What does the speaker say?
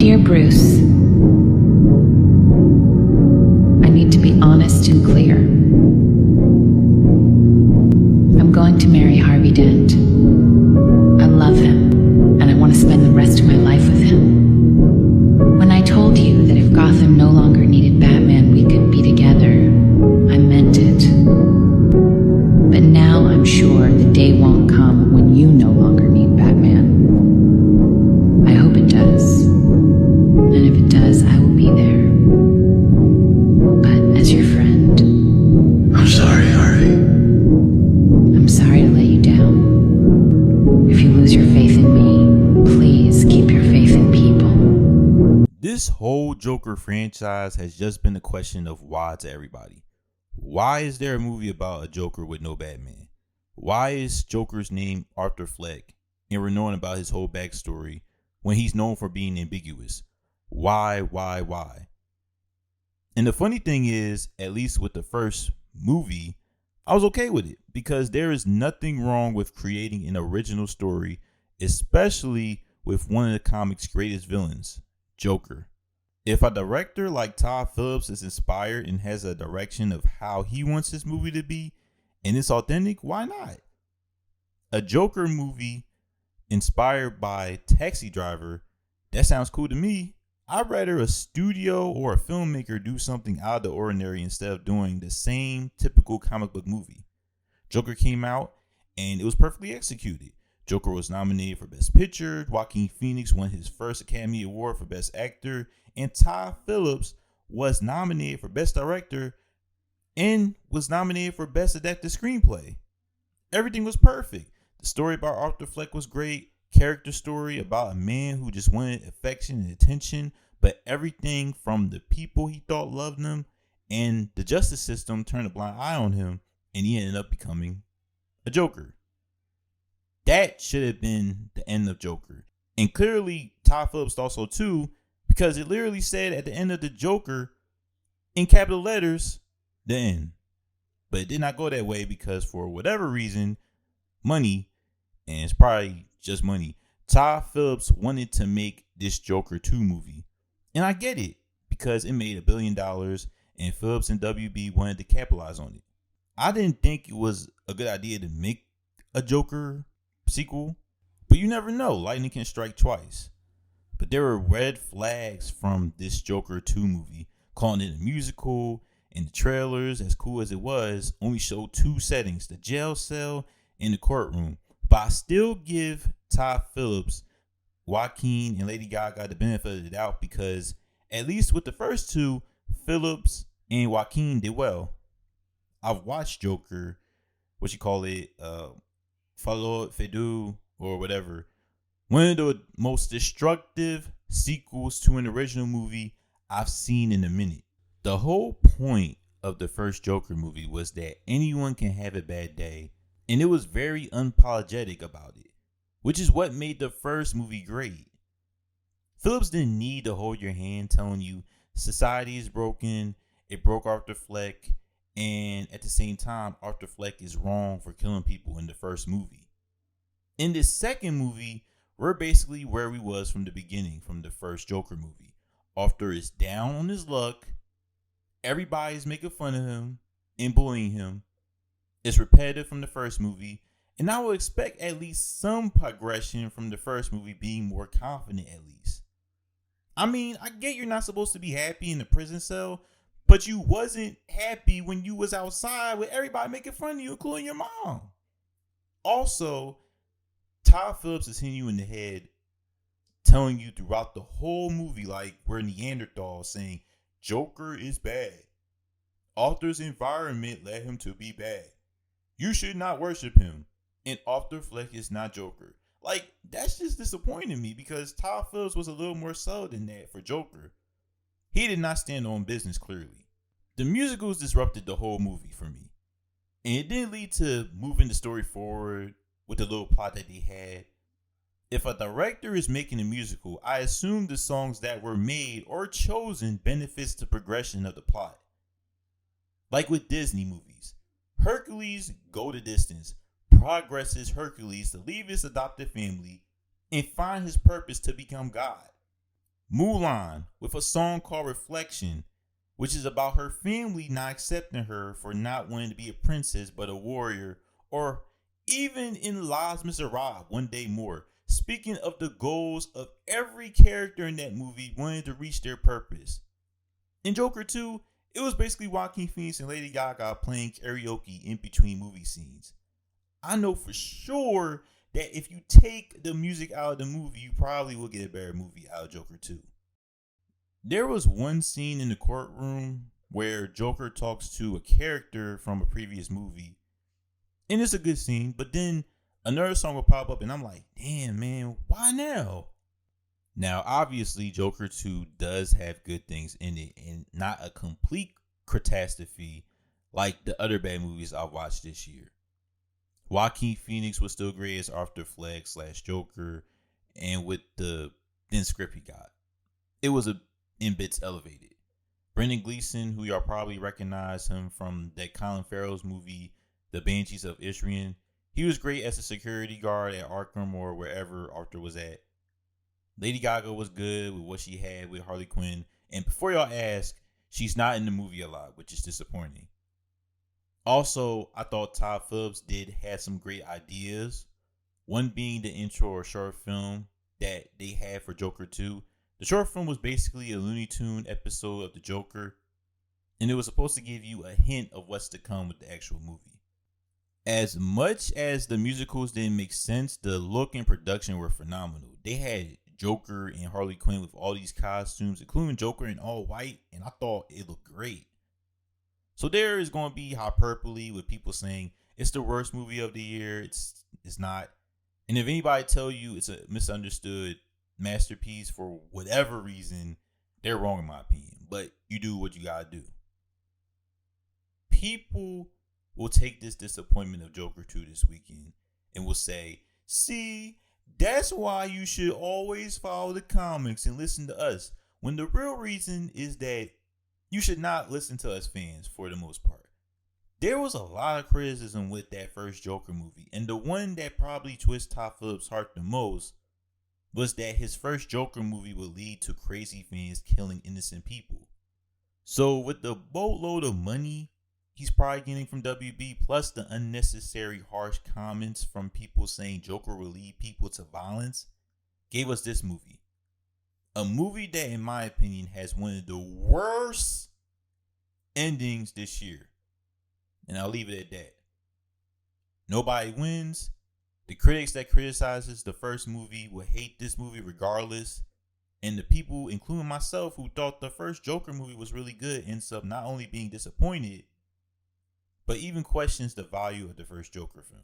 Dear Bruce, I need to be honest and clear. I'm going to marry Harvey Dent. I love him, and I want to spend the rest of my life with him. When I told you that if Gotham no longer needed Batman, we could be together, I meant it. But now I'm sure the day won't come when you no longer need Batman. I hope it does. And if it does, I will be there. But as your friend, I'm sorry, Harvey. I'm sorry to let you down. If you lose your faith in me, please keep your faith in people. This whole Joker franchise has just been a question of why to everybody. Why is there a movie about a Joker with no Batman? Why is Joker's name Arthur Fleck and we're knowing about his whole backstory when he's known for being ambiguous? Why? And the funny thing is, at least with the first movie, I was okay with it because there is nothing wrong with creating an original story, especially with one of the comics' greatest villains, Joker. If a director like Todd Phillips is inspired and has a direction of how he wants his movie to be, and it's authentic, why not? A Joker movie inspired by Taxi Driver, that sounds cool to me. I'd rather a studio or a filmmaker do something out of the ordinary instead of doing the same typical comic book movie. Joker came out and it was perfectly executed. Joker was nominated for Best Picture, Joaquin Phoenix won his first Academy Award for Best Actor, and Todd Phillips was nominated for Best Director and was nominated for Best Adapted Screenplay. Everything was perfect. The story about Arthur Fleck was great. Character story about a man who just wanted affection and attention, but everything from the people he thought loved him and the justice system turned a blind eye on him, and he ended up becoming a Joker. That should have been the end of Joker. And clearly Todd Phillips thought so too, because it literally said at the end of the Joker in capital letters, the end. But it did not go that way because for whatever reason, money, and it's probably just money, Todd Phillips wanted to make this Joker 2 movie. And I get it, because it made $1 billion and Phillips and WB wanted to capitalize on it. I didn't think it was a good idea to make a Joker sequel, but you never know, lightning can strike twice. But there were red flags from this Joker 2 movie, calling it a musical, and the trailers, as cool as it was, only showed 2 settings, the jail cell and the courtroom. But I still give Todd Phillips, Joaquin, and Lady Gaga the benefit of the doubt because at least with the first 2, Phillips and Joaquin did well. I've watched Joker, Folie, or whatever. One of the most destructive sequels to an original movie I've seen in a minute. The whole point of the first Joker movie was that anyone can have a bad day, and it was very unapologetic about it, which is what made the first movie great. Phillips didn't need to hold your hand telling you society is broken, it broke Arthur Fleck, and at the same time, Arthur Fleck is wrong for killing people in the first movie. In this second movie, we're basically where we was from the beginning, from the first Joker movie. Arthur is down on his luck, everybody's making fun of him and bullying him. It's repetitive from the first movie, and I would expect at least some progression from the first movie being more confident at least. I mean, I get you're not supposed to be happy in the prison cell, but you wasn't happy when you was outside with everybody making fun of you, including your mom. Also, Todd Phillips is hitting you in the head, telling you throughout the whole movie like we're Neanderthals, saying Joker is bad. Arthur's environment led him to be bad. You should not worship him. And Arthur Fleck is not Joker. Like, that's just disappointing me because Todd Phillips was a little more subtle than that for Joker. He did not stand on business clearly. The musicals disrupted the whole movie for me. And it didn't lead to moving the story forward with the little plot that they had. If a director is making a musical, I assume the songs that were made or chosen benefits the progression of the plot. Like with Disney movies. Hercules go the distance, progresses Hercules to leave his adopted family and find his purpose to become God. Mulan with a song called Reflection, which is about her family not accepting her for not wanting to be a princess but a warrior, or even in Les Miserables, One Day More, speaking of the goals of every character in that movie wanting to reach their purpose. In Joker 2, it was basically Joaquin Phoenix and Lady Gaga playing karaoke in between movie scenes. I know for sure that if you take the music out of the movie, you probably will get a better movie out of Joker 2. There was one scene in the courtroom where Joker talks to a character from a previous movie, and it's a good scene, but then another song will pop up and I'm like, damn man, why now? Now, obviously, Joker 2 does have good things in it and not a complete catastrophe like the other bad movies I've watched this year. Joaquin Phoenix was still great as Arthur Fleck / Joker, and with the thin script he got, it was in bits elevated. Brendan Gleeson, who y'all probably recognize him from that Colin Farrell's movie, The Banshees of Inisherin, he was great as a security guard at Arkham or wherever Arthur was at. Lady Gaga was good with what she had with Harley Quinn, and before y'all ask, she's not in the movie a lot, which is disappointing. Also, I thought Todd Phillips had some great ideas. One being the intro or short film that they had for Joker 2. The short film was basically a Looney Tune episode of the Joker, and it was supposed to give you a hint of what's to come with the actual movie. As much as the musicals didn't make sense, the look and production were phenomenal. They had Joker and Harley Quinn with all these costumes, including Joker in all white, and I thought it looked great. So there is going to be hyperbole with people saying it's the worst movie of the year. It's not. And if anybody tell you it's a misunderstood masterpiece for whatever reason, they're wrong in my opinion. But you do what you gotta do. People will take this disappointment of Joker 2 this weekend and will say, see, that's why you should always follow the comics and listen to us. When the real reason is that you should not listen to us fans for the most part. There was a lot of criticism with that first Joker movie, and the one that probably twists Todd Phillips' heart the most was that his first Joker movie would lead to crazy fans killing innocent people. So with the boatload of money he's probably getting from WB, plus the unnecessary harsh comments from people saying Joker will lead people to violence, gave us this movie. A movie that, in my opinion, has one of the worst endings this year. And I'll leave it at that. Nobody wins. The critics that criticizes the first movie will hate this movie regardless. And the people, including myself, who thought the first Joker movie was really good, ends up not only being disappointed, but even questions the value of the first Joker film.